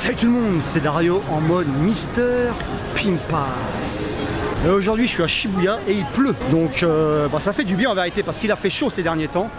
Salut tout le monde, c'est Dario en mode Mister Pimpas. Aujourd'hui je suis à Shibuya et il pleut, donc ça fait du bien en vérité parce qu'il a fait chaud ces derniers temps.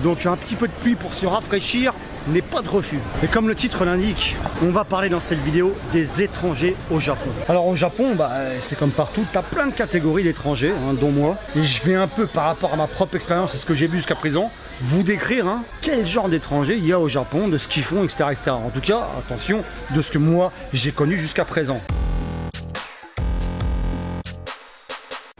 Donc un petit peu de pluie pour se rafraîchir n'est pas de refus. Et comme le titre l'indique, on va parler dans cette vidéo des étrangers au Japon. Alors au Japon, c'est comme partout, tu as plein de catégories d'étrangers, dont moi. Et je vais un peu par rapport à ma propre expérience et ce que j'ai vu jusqu'à présent, vous décrire quel genre d'étrangers il y a au Japon, de ce qu'ils font, etc., etc. En tout cas, attention, de ce que moi j'ai connu jusqu'à présent.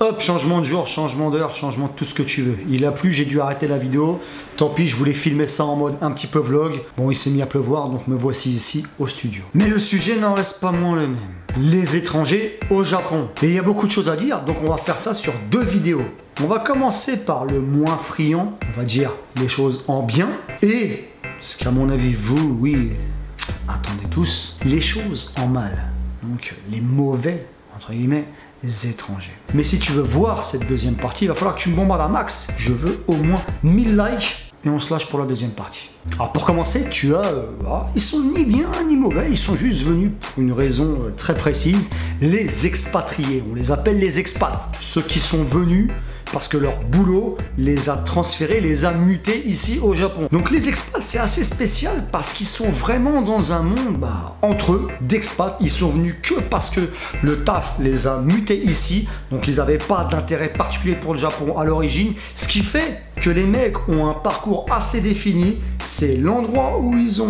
Hop, changement de jour, changement d'heure, changement de tout ce que tu veux. Il a plu, j'ai dû arrêter la vidéo. Tant pis, je voulais filmer ça en mode un petit peu vlog. Bon, il s'est mis à pleuvoir, donc me voici ici au studio. Mais le sujet n'en reste pas moins le même. Les étrangers au Japon. Et il y a beaucoup de choses à dire, donc on va faire ça sur 2 vidéos. On va commencer par le moins friand, on va dire les choses en bien. Et, ce qu'à mon avis, vous, oui, attendez tous, les choses en mal. Donc les mauvais, entre guillemets, étrangers. Mais si tu veux voir cette deuxième partie, il va falloir que tu me bombardes un max. Je veux au moins 1000 likes et on se lâche pour la deuxième partie. Alors pour commencer, tu as... ils sont ni bien ni mauvais, ils sont juste venus pour une raison très précise, les expatriés. On les appelle les expats. Ceux qui sont venus parce que leur boulot les a transférés, les a mutés ici au Japon. Donc les expats, c'est assez spécial parce qu'ils sont vraiment dans un monde entre eux d'expats. Ils sont venus que parce que le taf les a mutés ici. Donc ils n'avaient pas d'intérêt particulier pour le Japon à l'origine. Ce qui fait que les mecs ont un parcours assez défini. C'est l'endroit où ils ont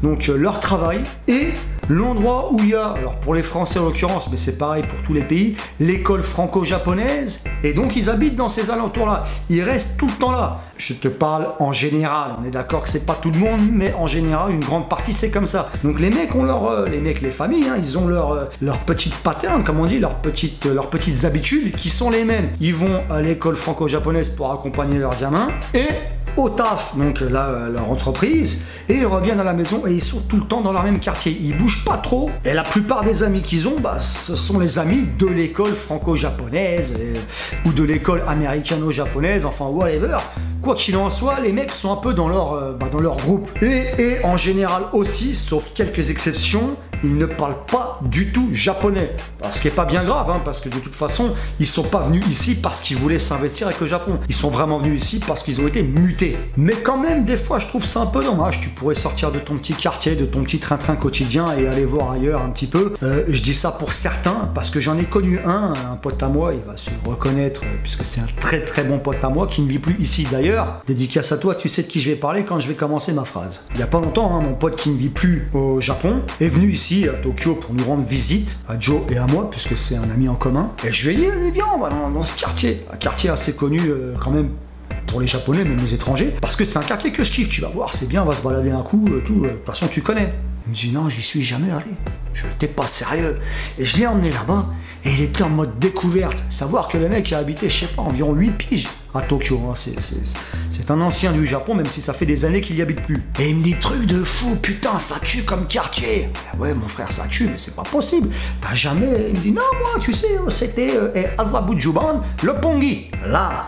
donc leur travail et l'endroit où il y a, alors pour les Français en l'occurrence, mais c'est pareil pour tous les pays, l'école franco-japonaise, et donc ils habitent dans ces alentours-là. Ils restent tout le temps là. Je te parle en général, on est d'accord que c'est pas tout le monde, mais en général, une grande partie c'est comme ça. Donc les mecs ont les familles, ils ont leur petite pattern, comme on dit, leurs petites habitudes qui sont les mêmes. Ils vont à l'école franco-japonaise pour accompagner leurs gamins, et au taf, donc là, leur entreprise, et ils reviennent à la maison et ils sont tout le temps dans leur même quartier. Ils bougent pas trop, et la plupart des amis qu'ils ont, ce sont les amis de l'école franco-japonaise ou de l'école américano-japonaise, enfin whatever. Quoi qu'il en soit, les mecs sont un peu dans leur groupe. Et en général aussi, sauf quelques exceptions, ils ne parlent pas du tout japonais. Ce qui n'est pas bien grave, parce que de toute façon, ils ne sont pas venus ici parce qu'ils voulaient s'investir avec le Japon. Ils sont vraiment venus ici parce qu'ils ont été mutés. Mais quand même, des fois, je trouve ça un peu dommage. Tu pourrais sortir de ton petit quartier, de ton petit train-train quotidien et aller voir ailleurs un petit peu. Je dis ça pour certains parce que j'en ai connu un pote à moi, il va se reconnaître puisque c'est un très très bon pote à moi qui ne vit plus ici d'ailleurs. Dédicace à toi, tu sais de qui je vais parler quand je vais commencer ma phrase. Il n'y a pas longtemps, mon pote qui ne vit plus au Japon est venu ici à Tokyo pour nous rendre visite, à Joe et à moi, puisque c'est un ami en commun. Et je lui ai dit, allez viens, on va dans ce quartier. Un quartier assez connu quand même pour les Japonais, même les étrangers, parce que c'est un quartier que je kiffe, tu vas voir, c'est bien, on va se balader un coup, tout. De toute façon, tu connais. Il me dit, non, j'y suis jamais allé. Je n'étais pas sérieux. Et je l'ai emmené là-bas, et il était en mode découverte. Savoir que le mec a habité, je sais pas, environ 8 piges à Tokyo. C'est un ancien du Japon, même si ça fait des années qu'il y habite plus. Et il me dit, truc de fou, putain, ça tue comme quartier. Ouais, mon frère, ça tue, mais c'est pas possible. T'as jamais... Il me dit, non, moi, tu sais, c'était Azabujuban, le Pongi. Là,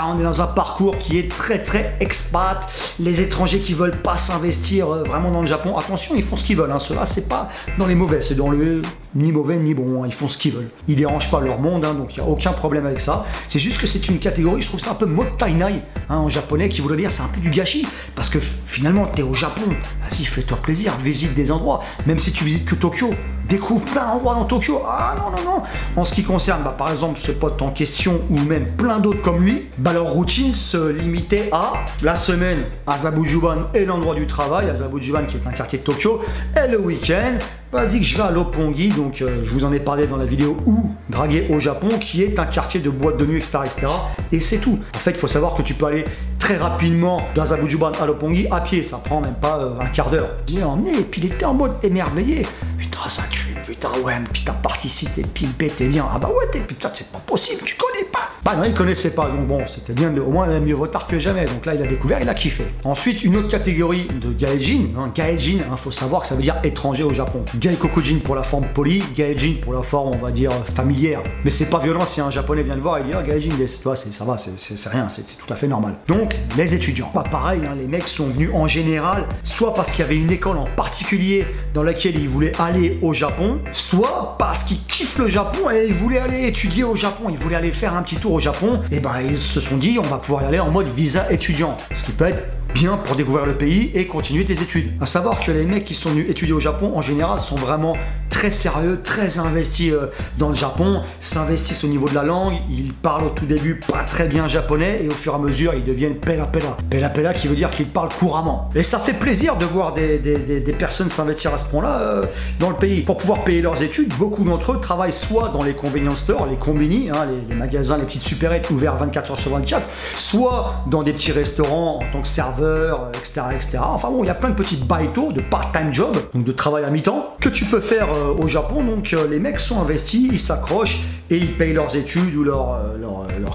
on est dans un parcours qui est très très expat. Les étrangers qui veulent pas s'investir vraiment dans le Japon, attention, ils font ce qu'ils veulent. Ceux-là, c'est pas dans les mauvais, c'est dans le ni mauvais ni bon. Ils font ce qu'ils veulent. Ils dérangent pas leur monde, donc il n'y a aucun problème avec ça. C'est juste que c'est une catégorie, je trouve ça un peu mottainai en japonais, qui voudrait dire c'est un peu du gâchis. Parce que finalement, t'es au Japon, vas-y, fais-toi plaisir, visite des endroits. Même si tu visites que Tokyo, découvre plein d'endroits dans Tokyo. Ah non. En ce qui concerne, par exemple, ce pote en question, ou même plein d'autres comme lui, leur routine se limitait à la semaine, Azabujuban et l'endroit du travail, Azabujuban qui est un quartier de Tokyo, et le week-end, vas-y que je vais à Roppongi, donc je vous en ai parlé dans la vidéo où draguer au Japon, qui est un quartier de boîte de nuit, etc. Et c'est tout. En fait, il faut savoir que tu peux aller très rapidement d'Azabujuban à Roppongi à pied, ça prend même pas un quart d'heure. Je l'ai emmené et puis il était en mode émerveillé. Putain, ça tue, putain, ouais, puis ta partie ici, t'es pimpé, t'es bien. Ah bah ouais, putain, c'est pas possible, tu connais pas. Bah non, il connaissait pas, donc bon, c'était bien, au moins mieux vaut tard que jamais. Donc là, il a découvert, il a kiffé. Ensuite, une autre catégorie de gaijin. Gaijin, faut savoir que ça veut dire étranger au Japon. Gaikokujin pour la forme polie, gaijin pour la forme, on va dire, familière. Mais c'est pas violent si un japonais vient le voir et dit, oh, gaijin, tu vois, ça va, c'est rien, c'est tout à fait normal. Donc, les étudiants. Pas pareil, les mecs sont venus en général, soit parce qu'il y avait une école en particulier dans laquelle ils voulaient aller au Japon, soit parce qu'ils kiffent le Japon et ils voulaient aller étudier au Japon, ils voulaient aller faire un petit tour au Japon, et ben ils se sont dit on va pouvoir y aller en mode visa étudiant, ce qui peut être bien pour découvrir le pays et continuer tes études. À savoir que les mecs qui sont venus étudier au Japon en général sont vraiment très sérieux, très investis dans le Japon, s'investissent au niveau de la langue, ils parlent au tout début pas très bien japonais et au fur et à mesure ils deviennent pela-pela. Pela-pela qui veut dire qu'ils parlent couramment. Et ça fait plaisir de voir des personnes s'investir à ce point-là dans le pays. Pour pouvoir payer leurs études, beaucoup d'entre eux travaillent soit dans les convenience stores, les combini, les magasins, les petites supérettes ouverts 24 h sur 24, soit dans des petits restaurants en tant que serveur, etc., etc. Enfin bon, il y a plein de petites baitos, de part-time job, donc de travail à mi-temps, que tu peux faire au Japon. Donc les mecs sont investis, ils s'accrochent et ils payent leurs études ou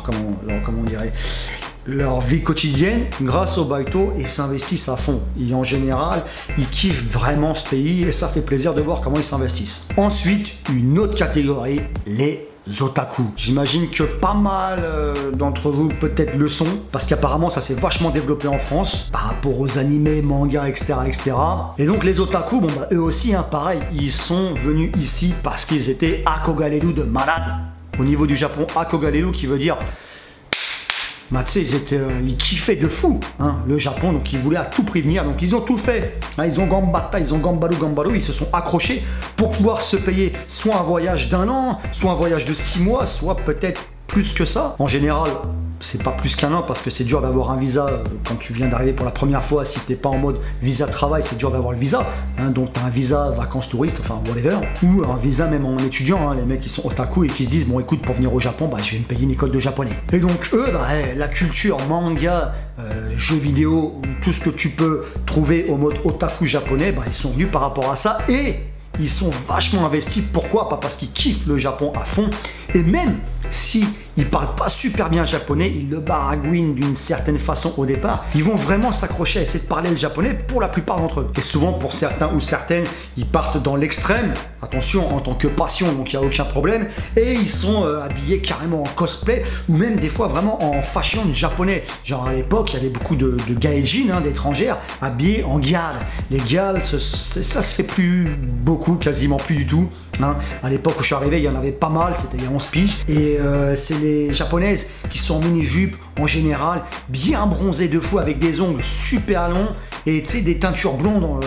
comment on dirait, leur vie quotidienne grâce au baito et s'investissent à fond. Et en général, ils kiffent vraiment ce pays et ça fait plaisir de voir comment ils s'investissent. Ensuite, une autre catégorie, les otaku. J'imagine que pas mal d'entre vous peut-être le sont, parce qu'apparemment ça s'est vachement développé en France par rapport aux animés, mangas, etc., etc. Et donc les otaku, bon bah eux aussi, pareil, ils sont venus ici parce qu'ils étaient akogalelu de malade. Au niveau du Japon, akogalelu qui veut dire bah, tu sais, ils kiffaient de fou le Japon, donc ils voulaient à tout prix venir, donc ils ont tout fait. Ils ont gambatta, ils ont gambaru, ils se sont accrochés pour pouvoir se payer soit un voyage d'1 an, soit un voyage de 6 mois, soit peut-être plus que ça. En général, c'est pas plus qu'1 an parce que c'est dur d'avoir un visa quand tu viens d'arriver pour la première fois. Si t'es pas en mode visa de travail, c'est dur d'avoir le visa. Donc t'as un visa vacances touristes, enfin whatever, ou un visa même en étudiant. Les mecs qui sont otaku et qui se disent bon écoute, pour venir au Japon, bah je vais me payer une école de japonais. Et donc eux, la culture manga, jeux vidéo, tout ce que tu peux trouver au mode otaku japonais, ils sont venus par rapport à ça et ils sont vachement investis. Pourquoi? Pas parce qu'ils kiffent le Japon à fond, et même si ils parlent pas super bien japonais, ils le baragouinent d'une certaine façon au départ, ils vont vraiment s'accrocher à essayer de parler le japonais pour la plupart d'entre eux. Et souvent pour certains ou certaines, ils partent dans l'extrême, attention, en tant que passion, donc il n'y a aucun problème, et ils sont habillés carrément en cosplay, ou même des fois vraiment en fashion japonais. Genre à l'époque, il y avait beaucoup de gaijin, d'étrangères, habillés en gyal. Les gyal, ça se fait plus beaucoup, quasiment plus du tout. À l'époque où je suis arrivé, il y en avait pas mal, c'était il y a 11 piges. Et c'est les japonaises qui sont en mini-jupe en général, bien bronzées de fou avec des ongles super longs et tu sais, des teintures blondes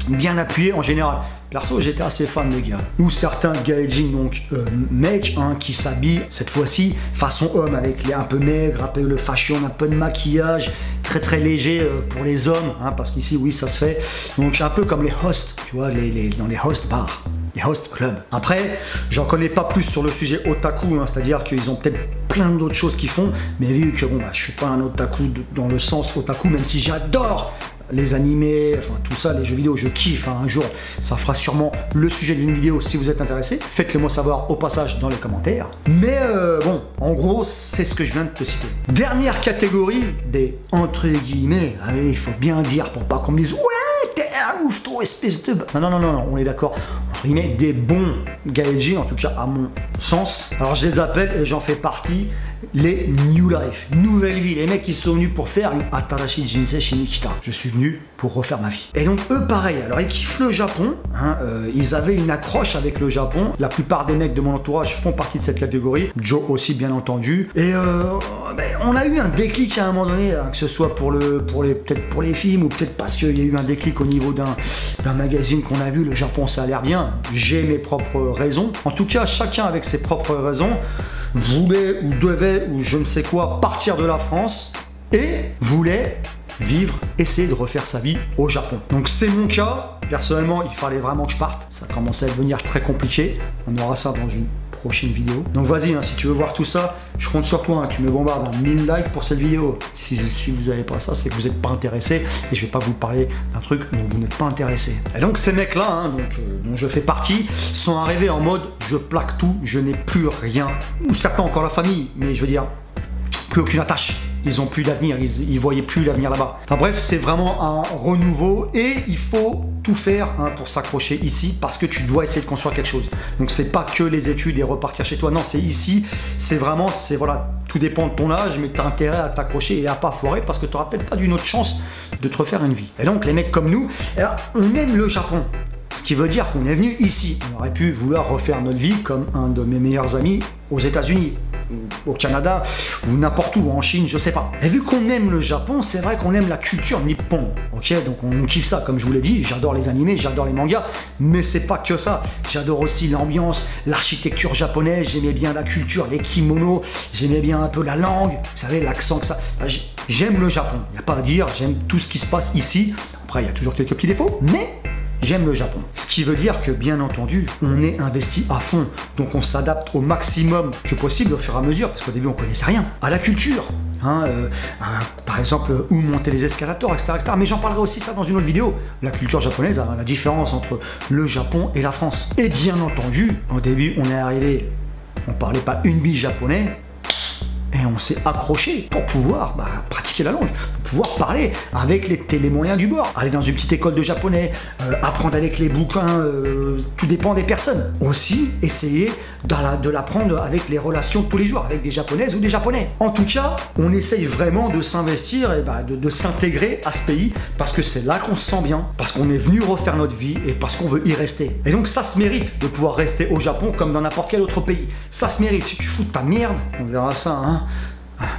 bien appuyées en général. Perso, j'étais assez fan des gars. Ou certains gaijin, donc mecs, qui s'habillent cette fois-ci façon homme, avec les un peu maigres, un peu le fashion, un peu de maquillage, très très léger pour les hommes, parce qu'ici, oui, ça se fait. Donc un peu comme les hosts, tu vois, dans les host bars. Les host clubs. Après, j'en connais pas plus sur le sujet otaku, c'est-à-dire qu'ils ont peut-être plein d'autres choses qu'ils font, mais vu que bon, je suis pas un otaku dans le sens otaku, même si j'adore les animés, enfin tout ça, les jeux vidéo, je kiffe. Un jour, ça fera sûrement le sujet d'une vidéo si vous êtes intéressé. Faites-le moi savoir au passage dans les commentaires. Mais bon, en gros, c'est ce que je viens de te citer. Dernière catégorie des entre guillemets, il faut bien dire pour pas qu'on me dise ouais, t'es un ouf, toi, espèce de... Non, on est d'accord. Entre guillemets, des bons gaijin, en tout cas à mon sens. Alors je les appelle et j'en fais partie, les New Life, nouvelle vie, les mecs qui sont venus pour faire une Atarashi Jinsei Shinikita. Je suis venu pour refaire ma vie. Et donc eux pareil, alors ils kiffent le Japon, ils avaient une accroche avec le Japon. La plupart des mecs de mon entourage font partie de cette catégorie, Joe aussi bien entendu. Et on a eu un déclic à un moment donné, que ce soit peut-être pour les films ou peut-être parce qu'il y a eu un déclic au niveau d'un magazine qu'on a vu, le Japon ça a l'air bien. J'ai mes propres raisons. En tout cas, chacun avec ses propres raisons voulait ou devait ou je ne sais quoi partir de la France et voulait vivre, essayer de refaire sa vie au Japon. Donc c'est mon cas. Personnellement, il fallait vraiment que je parte. Ça commençait à devenir très compliqué. On aura ça dans une prochaine vidéo. Donc vas-y, hein, si tu veux voir tout ça, je compte sur toi, hein, tu me bombardes un 1000 likes pour cette vidéo. Si vous n'avez pas ça, c'est que vous n'êtes pas intéressé et je vais pas vous parler d'un truc dont vous n'êtes pas intéressé. Et donc ces mecs-là, hein, dont je fais partie, sont arrivés en mode je plaque tout, je n'ai plus rien. Ou certains encore la famille, mais je veux dire, plus aucune attache. Ils n'ont plus d'avenir, ils ne voyaient plus l'avenir là-bas. Enfin bref, c'est vraiment un renouveau et il faut tout faire hein, pour s'accrocher ici parce que tu dois essayer de construire quelque chose. Donc c'est pas que les études et repartir chez toi, non, c'est ici, c'est vraiment, voilà, tout dépend de ton âge, mais tu as intérêt à t'accrocher et à pas foirer parce que tu n'auras peut-être pas d'une autre chance de te refaire une vie. Et donc les mecs comme nous, on aime le Japon. Ce qui veut dire qu'on est venu ici. On aurait pu vouloir refaire notre vie comme un de mes meilleurs amis aux États-Unis, au Canada, ou n'importe où, en Chine, je sais pas. Et vu qu'on aime le Japon, c'est vrai qu'on aime la culture nippon. Ok, donc on kiffe ça, comme je vous l'ai dit, j'adore les animés, j'adore les mangas, mais c'est pas que ça. J'adore aussi l'ambiance, l'architecture japonaise, j'aimais bien la culture, les kimonos, j'aimais bien un peu la langue, vous savez, l'accent que ça. J'aime le Japon, il n'y a pas à dire, j'aime tout ce qui se passe ici. Après, il y a toujours quelques petits défauts, mais j'aime le Japon. Ce qui veut dire que, bien entendu, on est investi à fond. Donc on s'adapte au maximum que possible au fur et à mesure, parce qu'au début on connaissait rien, à la culture. Hein, par exemple, où monter les escalators, etc., etc. Mais j'en parlerai aussi ça dans une autre vidéo. La culture japonaise, hein, la différence entre le Japon et la France. Et bien entendu, au début on est arrivé, on parlait pas une bille japonais, et on s'est accroché pour pouvoir pratiquer la langue, pour pouvoir parler avec les moyens du bord. Aller dans une petite école de japonais, apprendre avec les bouquins, tout dépend des personnes. Aussi, essayer de l'apprendre avec les relations de tous les jours, avec des japonaises ou des japonais. En tout cas, on essaye vraiment de s'investir et de s'intégrer à ce pays parce que c'est là qu'on se sent bien, parce qu'on est venu refaire notre vie et parce qu'on veut y rester. Et donc ça se mérite de pouvoir rester au Japon comme dans n'importe quel autre pays. Ça se mérite. Si tu fous de ta merde, on verra ça, hein.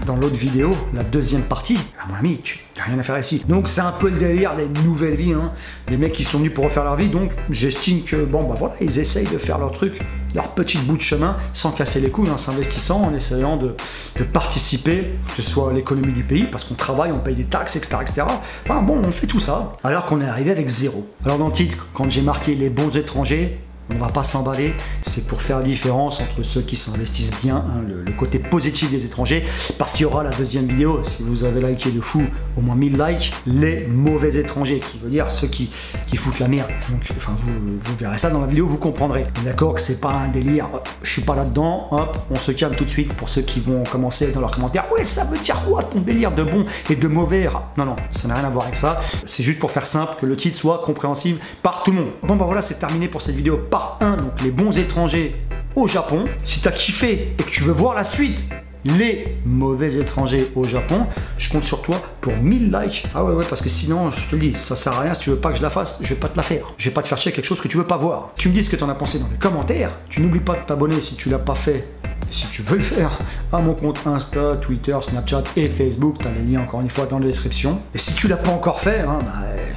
Dans l'autre vidéo, la deuxième partie, mon ami, tu n'as rien à faire ici. Donc c'est un peu le délire des nouvelles vies, hein. Des mecs qui sont venus pour refaire leur vie, donc j'estime que, bon, voilà, ils essayent de faire leur truc, leur petit bout de chemin, sans casser les couilles, en s'investissant, en essayant de participer, que ce soit à l'économie du pays, parce qu'on travaille, on paye des taxes, etc., etc. Enfin bon, on fait tout ça, alors qu'on est arrivé avec zéro. Alors dans le titre, quand j'ai marqué les bons étrangers, on va pas s'emballer, c'est pour faire la différence entre ceux qui s'investissent bien, hein, le côté positif des étrangers, parce qu'il y aura la deuxième vidéo, si vous avez liké de fou, au moins 1000 likes, les mauvais étrangers, qui veut dire ceux qui foutent la merde. Donc, enfin, vous verrez ça dans la vidéo, vous comprendrez. D'accord que c'est pas un délire, je suis pas là-dedans, hop, on se calme tout de suite pour ceux qui vont commencer dans leurs commentaires, ouais, ça veut dire quoi ton délire de bon et de mauvais? Non, non, ça n'a rien à voir avec ça, c'est juste pour faire simple, que le titre soit compréhensible par tout le monde. Bon, bah voilà, c'est terminé pour cette vidéo. Donc les bons étrangers au Japon. Si tu as kiffé et que tu veux voir la suite, les mauvais étrangers au Japon, je compte sur toi pour 1000 likes. Ah ouais, parce que sinon, je te le dis, ça sert à rien. Si tu veux pas que je la fasse, je vais pas te la faire. Je vais pas te faire chier quelque chose que tu veux pas voir. Tu me dis ce que tu en as pensé dans les commentaires. Tu n'oublies pas de t'abonner si tu l'as pas fait. Et si tu veux le faire, à mon compte Insta, Twitter, Snapchat et Facebook, tu as les liens encore une fois dans la description. Et si tu l'as pas encore fait, hein,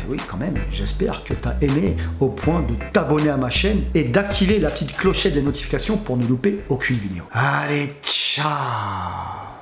oui quand même, j'espère que tu as aimé au point de t'abonner à ma chaîne et d'activer la petite clochette des notifications pour ne louper aucune vidéo. Allez, ciao!